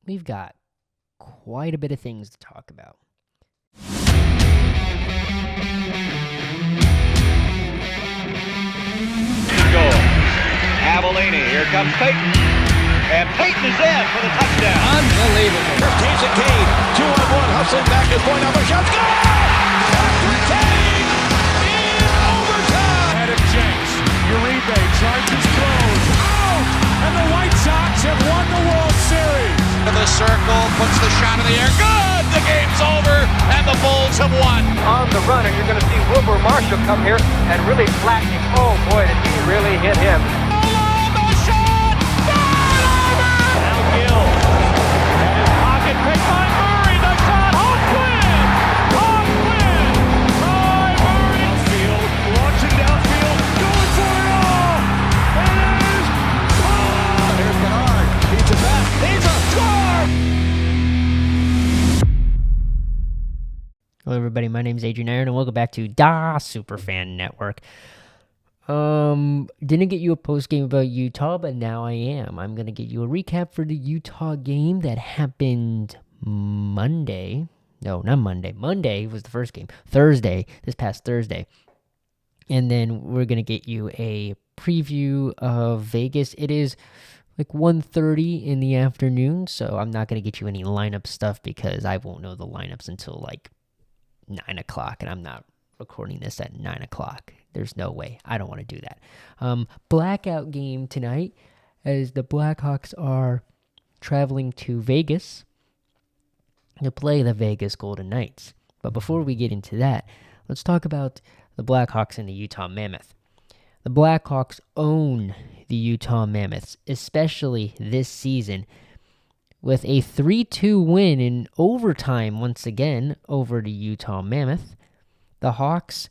we've got quite a bit of things to talk about. Goal. Avellini, here comes Peyton. And Peyton is in for the touchdown. Unbelievable. Here's Casey Kane. 2-on-1. Hustling back is point up a shot. Score! Patrick Kane in overtime. Ahead of Jenks. Uribe charges, throws. Out! And the White Sox have won the World Series. To the circle, puts the shot in the air. Good! The game's over, and the Bulls have won. On the run, and you're going to see Wilbur Marshall come here and really flatten him. Oh, boy, did he really hit him. The shot! Now Gill. And his pocket picked by Murray. The shot. Hawks win! Hawks win! Ty Murray. Field, launching downfield, going for it all. And it is gone. Here's Kennard. Beats it back. He's a score! Hello, everybody. My name is Adrian Aaron, and welcome back to Da Superfan Network. Didn't get you a post game about Utah, but now I am. I'm gonna get you a recap for the Utah game that happened Monday. No, not Monday. Monday was the first game. Thursday, this past Thursday. And then we're gonna get you a preview of Vegas. It is like 1:30 in the afternoon, so I'm not gonna get you any lineup stuff because I won't know the lineups until like 9 o'clock, and I'm not recording this at 9 o'clock. There's no way. I don't want to do that. Blackout game tonight as the Blackhawks are traveling to Vegas to play the Vegas Golden Knights. But before we get into that, let's talk about the Blackhawks and the Utah Mammoth. The Blackhawks own the Utah Mammoths, especially this season, with a 3-2 win in overtime once again over the Utah Mammoth. The Hawks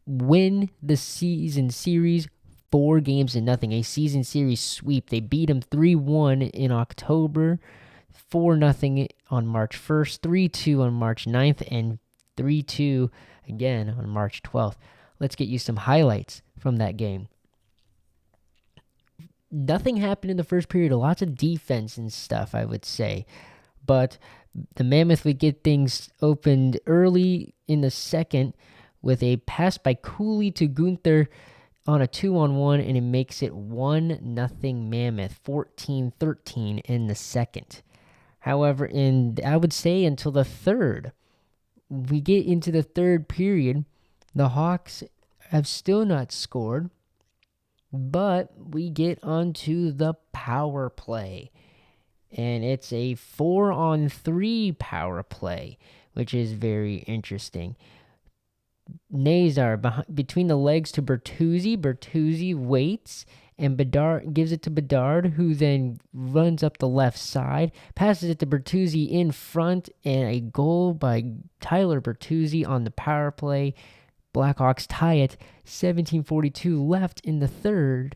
win the season series 4-0, a season series sweep. They beat them 3-1 in October, 4-0 on March 1st, 3-2 on March 9th, and 3-2 again on March 12th. Let's get you some highlights from that game. Nothing happened in the first period. Lots of defense and stuff, I would say. But the Mammoth would get things opened early in the second with a pass by Cooley to Gunther on a 2-on-1, and it makes it 1-0 Mammoth, 14-13 in the second. However, I would say until the third, we get into the third period, the Hawks have still not scored. But we get onto the power play, and it's a 4-on-3 power play, which is very interesting. Nazar between the legs to Bertuzzi. Bertuzzi waits, and Bedard gives it to Bedard, who then runs up the left side, passes it to Bertuzzi in front, and a goal by Tyler Bertuzzi on the power play. Blackhawks tie it, 17:42 left in the third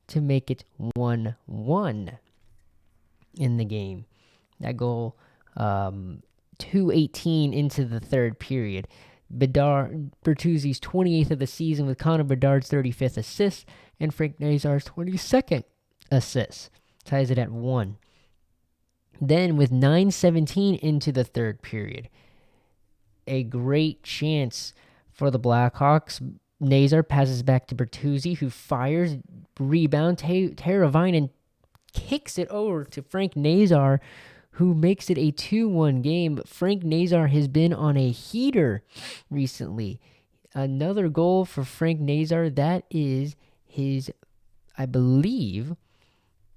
to make it 1-1 in the game. That goal, 2:18 into the third period. Bertuzzi's 28th of the season with Connor Bedard's 35th assist and Frank Nazar's 22nd assist. Ties it at 1. Then with 9:17 into the third period, a great chance for the Blackhawks. Nazar passes back to Bertuzzi, who fires, rebound. Teravainen kicks it over to Frank Nazar, who makes it a 2-1 game. Frank Nazar has been on a heater recently. Another goal for Frank Nazar. That is his, I believe,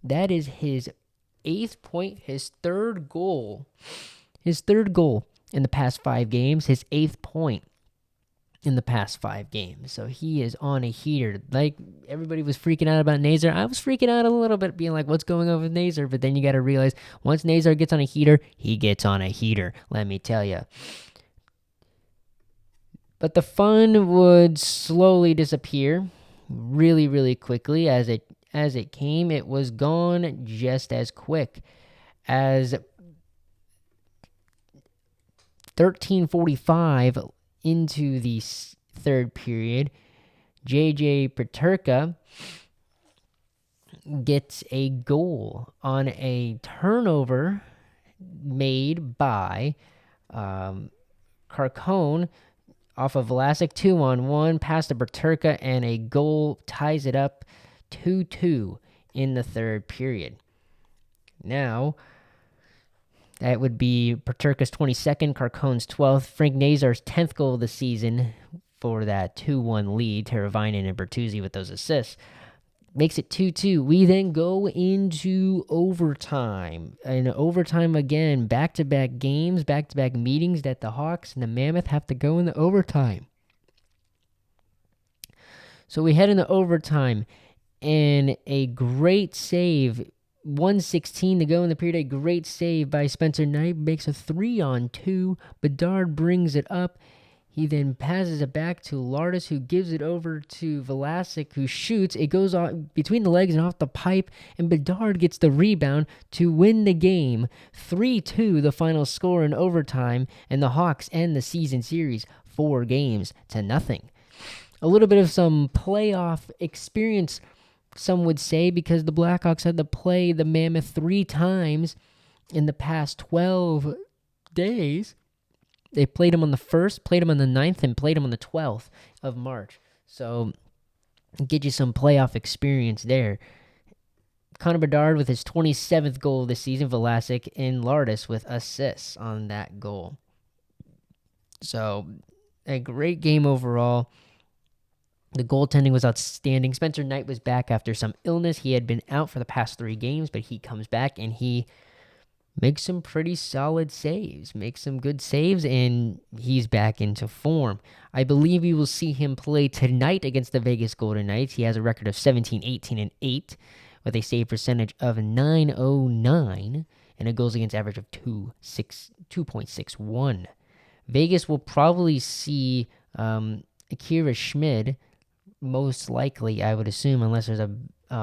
that is his 8th point, his third goal. His third goal in the past 5 games, his 8th point in the past 5 games. So he is on a heater. Like, everybody was freaking out about Nazar. I was freaking out a little bit, being like, what's going on with Nazar? But then you got to realize, once Nazar gets on a heater, he gets on a heater, let me tell you. But the fun would slowly disappear really, really quickly. As it came, it was gone just as quick as 13:45 into the third period. JJ Peterka gets a goal on a turnover made by Carcone off of Vlasic, 2-on-1, pass to Berterka, and a goal ties it up 2-2 in the third period. Now, that would be Berterka's 22nd, Carcone's 12th, Frank Nazar's 10th goal of the season for that 2-1 lead. Teravainen and Bertuzzi with those assists. Makes it 2-2. We then go into overtime. And overtime again, back-to-back games, back-to-back meetings that the Hawks and the Mammoth have to go into overtime. So we head into overtime, and a great save, 1:16 to go in the period, a great save by Spencer Knight, makes a 3-on-2. Bedard brings it up. He then passes it back to Lardis, who gives it over to Vlasic, who shoots. It goes on between the legs and off the pipe, and Bedard gets the rebound to win the game. 3-2, the final score in overtime, and the Hawks end the season series 4-0. A little bit of some playoff experience, some would say, because the Blackhawks had to play the Mammoth 3 times in the past 12 days. They played him on the 1st, played him on the 9th, and played him on the 12th of March. So, get you some playoff experience there. Connor Bedard with his 27th goal of the season, Vlasic and Lardis with assists on that goal. So, a great game overall. The goaltending was outstanding. Spencer Knight was back after some illness. He had been out for the past 3 games, but he comes back and he makes some pretty solid saves, makes some good saves, and he's back into form. I believe we will see him play tonight against the Vegas Golden Knights. He has a record of 17, 18, and 8 with a save percentage of .909 and a goals against average of 2.61. Vegas will probably see Akira Schmid, most likely, I would assume, unless there's a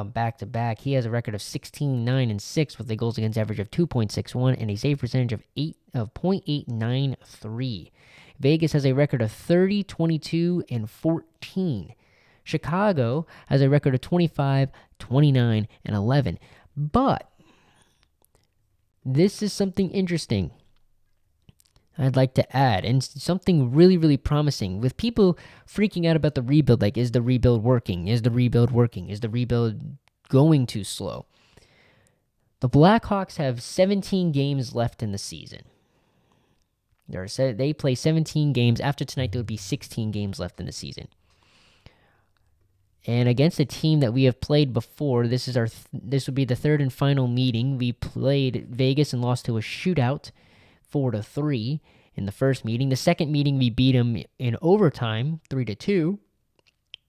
back-to-back. He has a record of 16, 9, and 6 with a goals against average of 2.61 and a save percentage of 0.893. Vegas has a record of 30, 22, and 14. Chicago has a record of 25, 29, and 11. But this is something interesting I'd like to add, and something really, really promising. With people freaking out about the rebuild, like, is the rebuild working? Is the rebuild working? Is the rebuild going too slow? The Blackhawks have 17 games left in the season. They play 17 games. After tonight, there would be 16 games left in the season. And against a team that we have played before, this would be the third and final meeting. We played Vegas and lost to a shootout, 4-3 in the first meeting. The second meeting, we beat them in overtime, 3-2.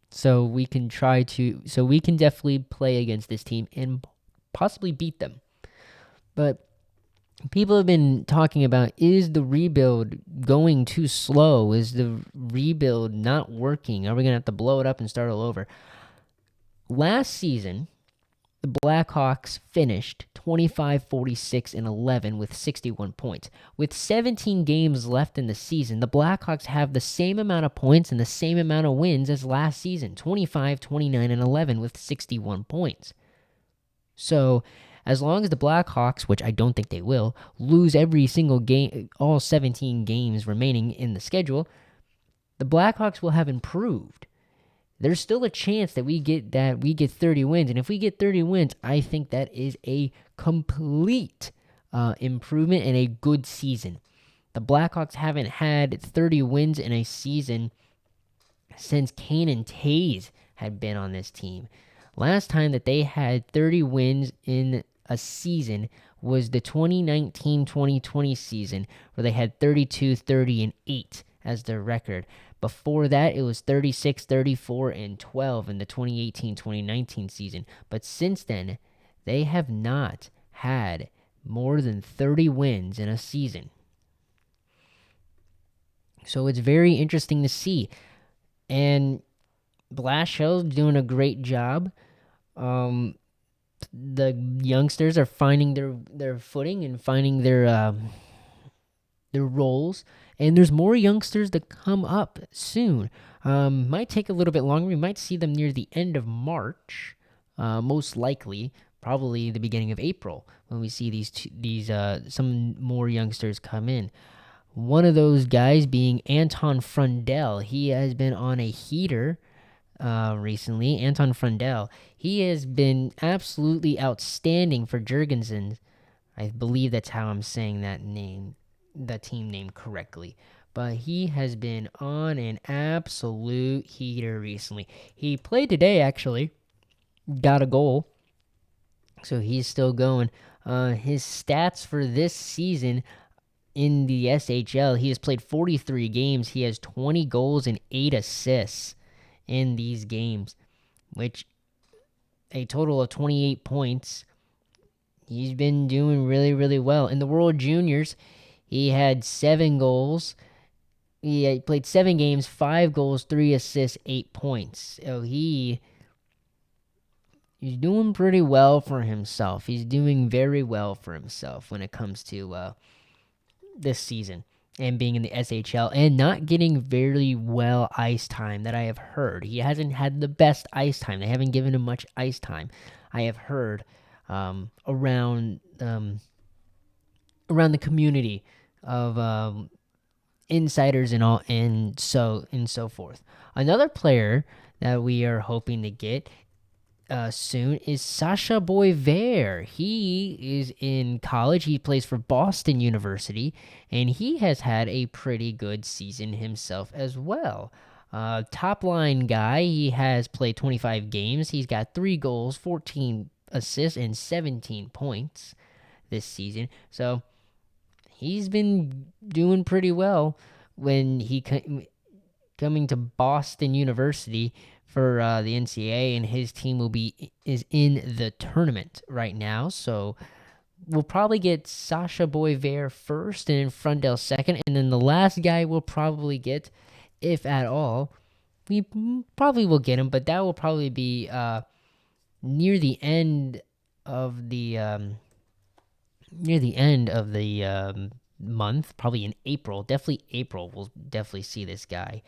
So we can definitely play against this team and possibly beat them. But people have been talking about, is the rebuild going too slow? Is the rebuild not working? Are we going to have to blow it up and start all over? Last season, the Blackhawks finished 25-46-11 with 61 points. With 17 games left in the season, the Blackhawks have the same amount of points and the same amount of wins as last season, 25-29-11 with 61 points. So, as long as the Blackhawks, which I don't think they will, lose every single game, all 17 games remaining in the schedule, the Blackhawks will have improved. There's still a chance that we get 30 wins, and if we get 30 wins, I think that is a complete improvement and a good season. The Blackhawks haven't had 30 wins in a season since Kane and Taves had been on this team. Last time that they had 30 wins in a season was the 2019-2020 season, where they had 32, 30, and 8 as their record. Before that, it was 36, 34, and 12 in the 2018-2019 season. But since then, they have not had more than 30 wins in a season. So it's very interesting to see. And Blashill's doing a great job. The youngsters are finding their footing and finding their roles. And there's more youngsters that come up soon. Might take a little bit longer. We might see them near the end of March, most likely. probably the beginning of April when we see these some more youngsters come in. One of those guys being Anton Frundell. He has been on a heater recently. Anton Frundell. He has been absolutely outstanding for Jurgensen. I believe that's how I'm saying that team name correctly. But he has been on an absolute heater recently. He played today, actually. Got a goal. So he's still going. His stats for this season in the SHL, he has played 43 games. He has 20 goals and 8 assists in these games, which a total of 28 points. He's been doing really, really well. In the World Juniors, he had 7 goals. He played 7 games, 5 goals, 3 assists, 8 points. So he's doing pretty well for himself. He's doing very well for himself when it comes to this season and being in the SHL and not getting very well ice time that I have heard. He hasn't had the best ice time. They haven't given him much ice time. I have heard around the community of insiders and so forth. Another player that we are hoping to get soon is Sasha Boisvert. He is in college. He plays for Boston University, and he has had a pretty good season himself as well. Top line guy. He has played 25 games. He's got 3 goals, 14 assists, and 17 points this season. So he's been doing pretty well when he coming to Boston University for the NCAA, and his team is in the tournament right now. So we'll probably get Sasha Boisvert first, and then Frundell second, and then the last guy we'll probably get, if at all, we probably will get him, but that will probably be near the end of the month, probably in April. Definitely April. We'll definitely see this guy.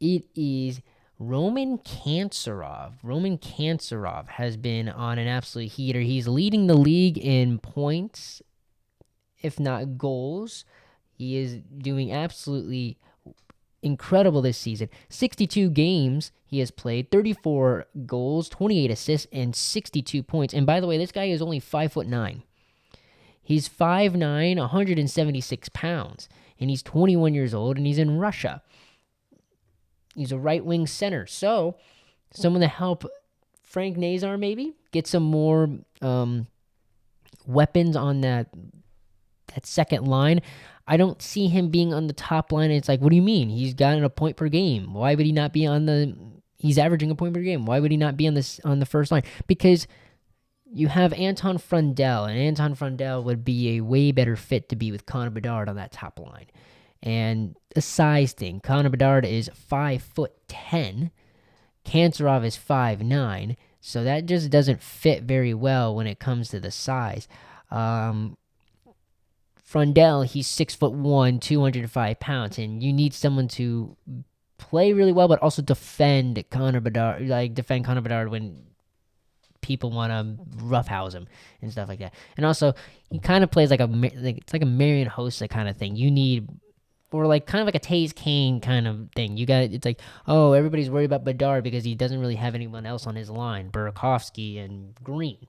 It is Roman Kantsarov. Roman Kantsarov has been on an absolute heater. He's leading the league in points, if not goals. He is doing absolutely incredible this season. 62 games he has played, 34 goals, 28 assists, and 62 points. And by the way, this guy is only 5'9". He's 5'9", 176 pounds, and he's 21 years old, and he's in Russia. He's a right-wing center. So, someone to help Frank Nazar maybe get some more weapons on that second line. I don't see him being on the top line. It's like, what do you mean? He's gotten a point per game. Why would he not be he's averaging a point per game. Why would he not be on the first line? Because you have Anton Frundell, and Anton Frundell would be a way better fit to be with Connor Bedard on that top line. And a size thing. Connor Bedard is 5'10". Kantsarov is 5'9". So that just doesn't fit very well when it comes to the size. Frundell, he's 6'1", 205 pounds, and you need someone to play really well, but also defend Connor Bedard. Defend Connor Bedard when people want to roughhouse him and stuff like that. And also, he kind of plays it's like a Marion Hossa kind of thing. You need, or kind of like a Taze Kane kind of thing. It's like, oh, everybody's worried about Bedard because he doesn't really have anyone else on his line, Burakovsky and Green.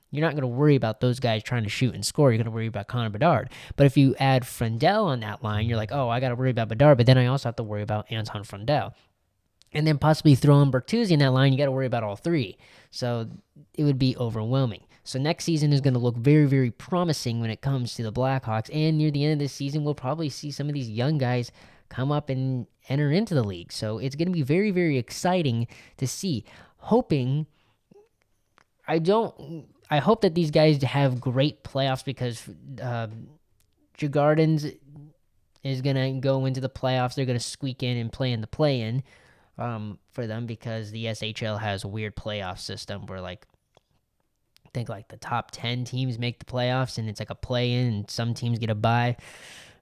You're not going to worry about those guys trying to shoot and score. You're going to worry about Connor Bedard. But if you add Frundell on that line, you're like, oh, I got to worry about Bedard, but then I also have to worry about Anton Frundell. And then possibly throw in Bertuzzi in that line, you got to worry about all three. So it would be overwhelming. So next season is going to look very, very promising when it comes to the Blackhawks. And near the end of this season, we'll probably see some of these young guys come up and enter into the league. So it's going to be very, very exciting to see. I hope that these guys have great playoffs because Jagardens is going to go into the playoffs. They're going to squeak in and play in the play-in for them because the SHL has a weird playoff system where I think the top 10 teams make the playoffs and it's like a play-in and some teams get a bye.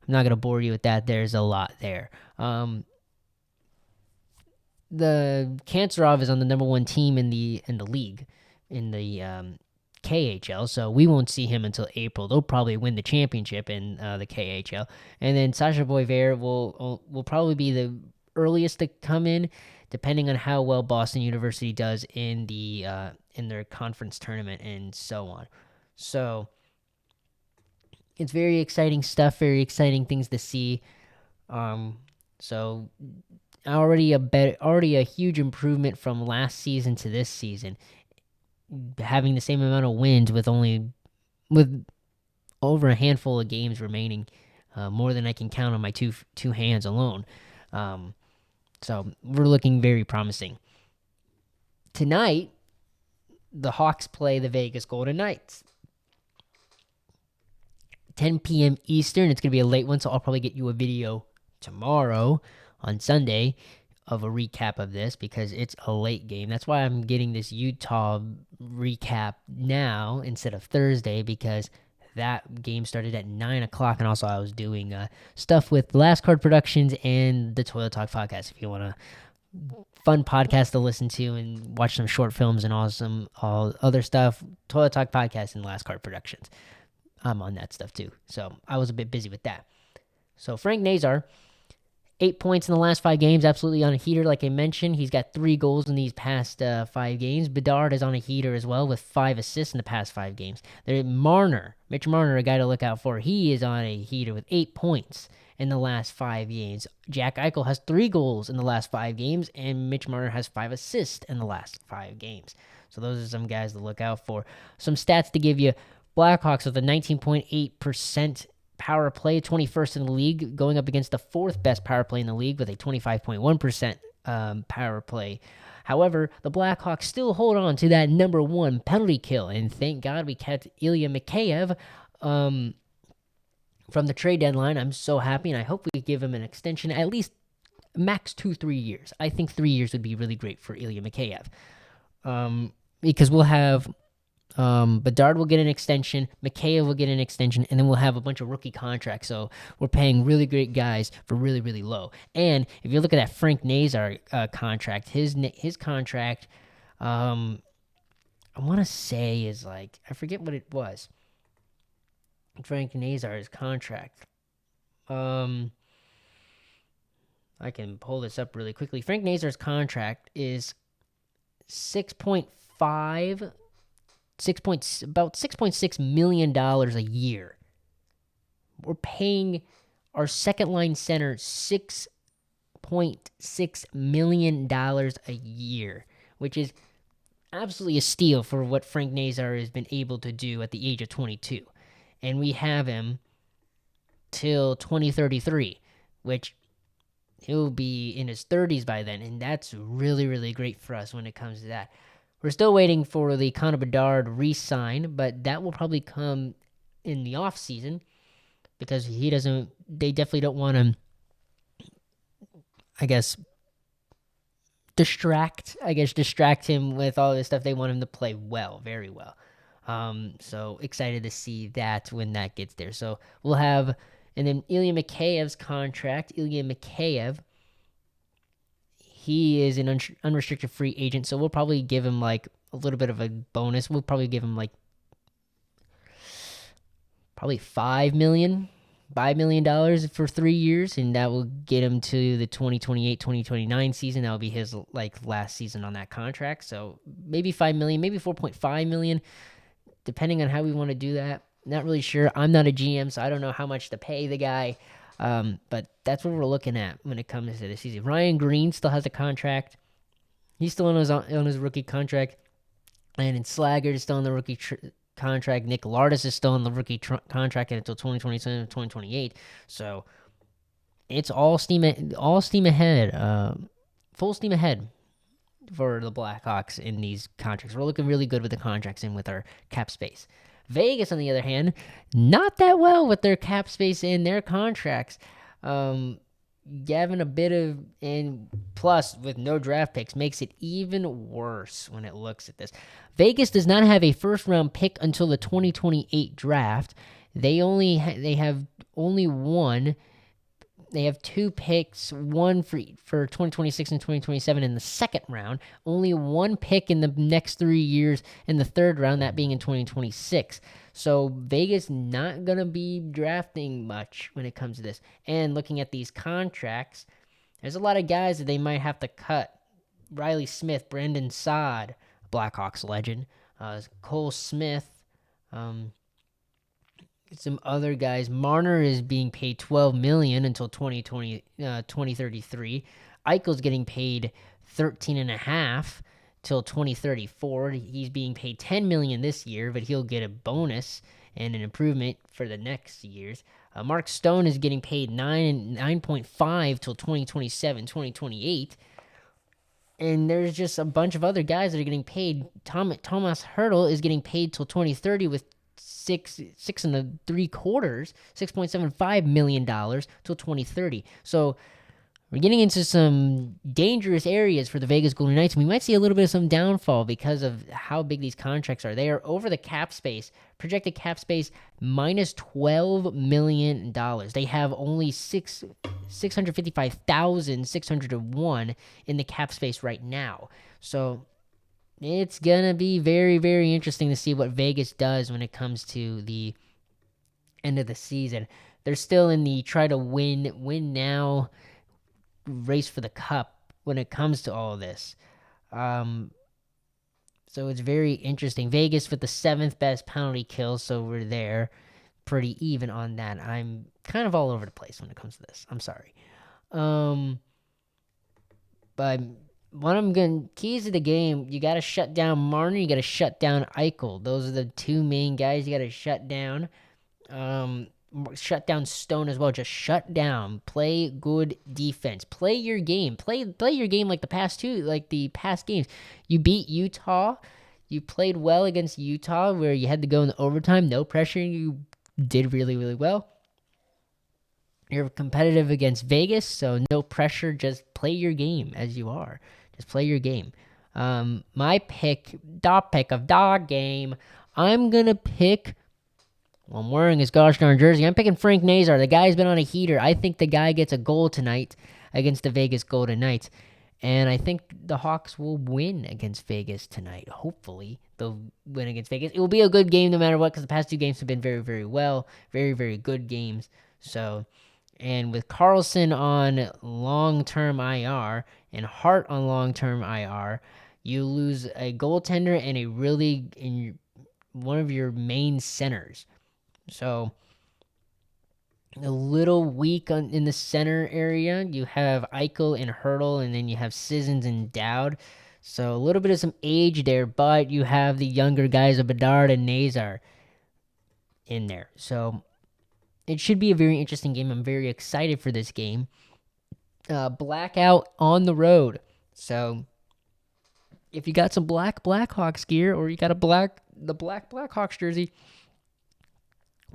I'm not going to bore you with that. There's a lot there. The Kantsarov is on the number one team in the league in the KHL, so we won't see him until April. They'll probably win the championship in the KHL, and then Sasha Boisvert will probably be the earliest to come in, depending on how well Boston University does in their conference tournament and so on. So it's very exciting stuff, very exciting things to see. So already a huge improvement from last season to this season, having the same amount of wins with over a handful of games remaining, more than I can count on my two hands alone. So we're looking very promising. Tonight, the Hawks play the Vegas Golden Knights. 10 p.m. Eastern. It's going to be a late one, so I'll probably get you a video tomorrow on Sunday of a recap of this because it's a late game. That's why I'm getting this Utah recap now instead of Thursday, because that game started at 9 o'clock, and also I was doing stuff with Last Card Productions and the Toilet Talk podcast. If you want a fun podcast to listen to and watch some short films and all other stuff, Toilet Talk podcast and Last Card Productions. I'm on that stuff too, so I was a bit busy with that. So Frank Nazar, 8 points in the last 5 games, absolutely on a heater. Like I mentioned, he's got 3 goals in these past 5 games. Bedard is on a heater as well with 5 assists in the past 5 games. There's Mitch Marner, a guy to look out for. He is on a heater with 8 points in the last 5 games. Jack Eichel has 3 goals in the last 5 games, and Mitch Marner has 5 assists in the last 5 games. So those are some guys to look out for. Some stats to give you. Blackhawks with a 19.8% power play, 21st in the league, going up against the 4th best power play in the league with a 25.1% power play. However, the Blackhawks still hold on to that number 1 penalty kill, and thank God we kept Ilya Mikheyev from the trade deadline. I'm so happy, and I hope we give him an extension, at least max 2-3 years. I think 3 years would be really great for Ilya Mikheyev, because we'll have Bedard will get an extension, Mikheyev will get an extension, and then we'll have a bunch of rookie contracts. So we're paying really great guys for really, really low. And if you look at that Frank Nazar contract, his contract, I want to say is like, I forget what it was. Frank Nazar's contract. I can pull this up really quickly. Frank Nazar's contract is about $6.6 million a year. We're paying our second line center $6.6 million a year, which is absolutely a steal for what Frank Nazar has been able to do at the age of 22. And we have him till 2033, which he'll be in his 30s by then, and that's really, really great for us when it comes to that. We're still waiting for the Connor Bedard re-sign, but that will probably come in the off season because they definitely don't want to, distract him with all this stuff. They want him to play well, very well. So excited to see that when that gets there. So we'll have, and then Ilya Mikheyev's contract. Ilya Mikheyev, he is an unrestricted free agent, so we'll probably give him like a little bit of a bonus. We'll probably give him like probably $5 million for 3 years, and that will get him to the 2028-2029 season. That will be his like last season on that contract. So maybe $5 million, maybe $4.5 million, depending on how we want to do that. Not really sure. I'm not a GM, so I don't know how much to pay the guy. But that's what we're looking at when it comes to this season. Ryan Green still has a contract. He's still on his rookie contract. Landon Slaggert is still on the rookie contract. Nick Lardis is still on the rookie contract until 2027, 2028. So it's all steam ahead, full steam ahead for the Blackhawks in these contracts. We're looking really good with the contracts and with our cap space. Vegas, on the other hand, not that well with their cap space and their contracts. Having a bit of, and plus with no draft picks, makes it even worse when it looks at this. Vegas does not have a first-round pick until the 2028 draft. They have only one They have 2 picks, one for 2026 and 2027 in the second round, only 1 pick in the next 3 years in the third round, that being in 2026. So Vegas not going to be drafting much when it comes to this. And looking at these contracts, there's a lot of guys that they might have to cut. Riley Smith, Brandon Saad, Blackhawks legend, Cole Smith, some other guys. Marner is being paid $12 million until 2033. Eichel's getting paid $13.5 till 2034. He's being paid $10 million this year, but he'll get a bonus and an improvement for the next years. Mark Stone is getting paid $9.5 till 2027, 2028. And there's just a bunch of other guys that are getting paid. Thomas Hertl is getting paid till 2030 with $6.75 million till 2030. So we're getting into some dangerous areas for the Vegas Golden Knights. We might see a little bit of some downfall because of how big these contracts are. They are over the cap space, projected cap space minus $12 million. They have only 655,601 in the cap space right now. So it's going to be very, very interesting to see what Vegas does when it comes to the end of the season. They're still in the try to win now race for the cup when it comes to all of this. So it's very interesting. Vegas with the 7th best penalty kill, so we're there pretty even on that. I'm kind of all over the place when it comes to this. I'm sorry. But what I'm going keys of the game, you got to shut down Marner, you got to shut down Eichel. Those are the 2 main guys you got to shut down. Shut down Stone as well. Just shut down. Play good defense. Play your game. Play your game like the past games. You beat Utah. You played well against Utah where you had to go in the overtime. No pressure. You did really, really well. You're competitive against Vegas, so no pressure. Just play your game as you are. Just play your game. My pick of dog game, I'm going to pick... Well, I'm wearing his gosh darn jersey. I'm picking Frank Nazar. The guy's been on a heater. I think the guy gets a goal tonight against the Vegas Golden Knights. And I think the Hawks will win against Vegas tonight. Hopefully, they'll win against Vegas. It will be a good game no matter what because the past 2 games have been very, very well. Very, very good games. So, and with Carlson on long-term IR and Hart on long-term IR, you lose a goaltender and one of your main centers. So, a little weak in the center area. You have Eichel and Hertl, and then you have Sissons and Dowd. So, a little bit of some age there, but you have the younger guys of Bedard and Nazar in there. So, it should be a very interesting game. I'm very excited for this game. Blackout on the road. So, if you got some black Blackhawks gear or you got the black Blackhawks jersey,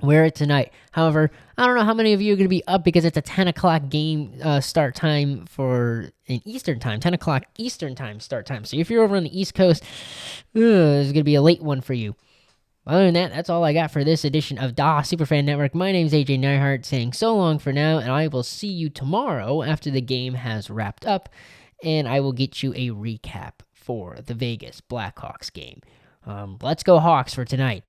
wear it tonight. However, I don't know how many of you are going to be up because it's a 10 o'clock game start time in Eastern time. 10 o'clock Eastern time start time. So if you're over on the East Coast, it's going to be a late one for you. Other than that, that's all I got for this edition of Da Superfan Network. My name's AJ Neihart saying so long for now, and I will see you tomorrow after the game has wrapped up, and I will get you a recap for the Vegas Blackhawks game. Let's go Hawks for tonight.